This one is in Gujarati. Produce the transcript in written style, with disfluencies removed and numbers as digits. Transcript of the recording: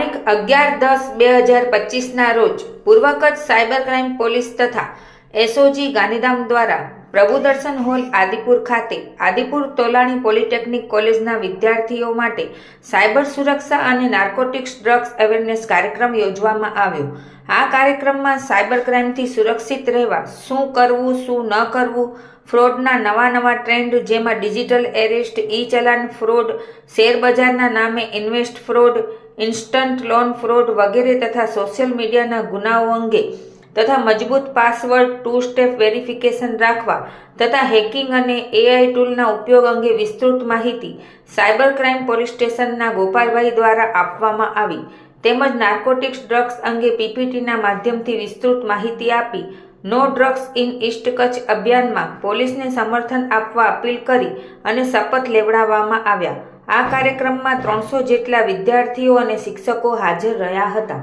તારીખ 11-10-2025ના રોજ પૂર્વ કચ્છ સાયબર ક્રાઇમ પોલીસ તથા એસઓજી ગાંધીધામ દ્વારા પ્રભુદર્શન હોલ આદિપુર ખાતે આદિપુર તોલાણી પોલિટેકનિક કોલેજના વિદ્યાર્થીઓ માટે સાયબર સુરક્ષા અને નાર્કોટિક્સ ડ્રગ્સ અવેરનેસ કાર્યક્રમ યોજવામાં આવ્યો। આ કાર્યક્રમમાં સાયબર ક્રાઇમથી સુરક્ષિત રહેવા શું કરવું શું ન કરવું, ફ્રોડના નવા ટ્રેન્ડ જેમાં ડિજિટલ એરેસ્ટ, ઈ ચલાન ફ્રોડ, શેર બજારના નામે invest fraud, instant loan fraud વગેરે તથા સોશિયલ મીડિયાના ગુનાઓ અંગે તથા મજબૂત પાસવર્ડ, 2 સ્ટેપ વેરિફિકેશન રાખવા તથા હેકિંગ અને એઆઈ ટૂલના ઉપયોગ અંગે વિસ્તૃત માહિતી સાયબર ક્રાઇમ પોલીસ સ્ટેશનના ગોપાલભાઈ દ્વારા આપવામાં આવી તેમજ નાર્કોટિક્સ ડ્રગ્સ અંગે પીપીટીના માધ્યમથી વિસ્તૃત માહિતી આપી no drugs in east Kutch અભિયાનમાં પોલીસને સમર્થન આપવા અપીલ કરી અને શપથ લેવડાવવામાં આવ્યા। આ કાર્યક્રમમાં 300 જેટલા વિદ્યાર્થીઓ અને શિક્ષકો હાજર રહ્યા હતા।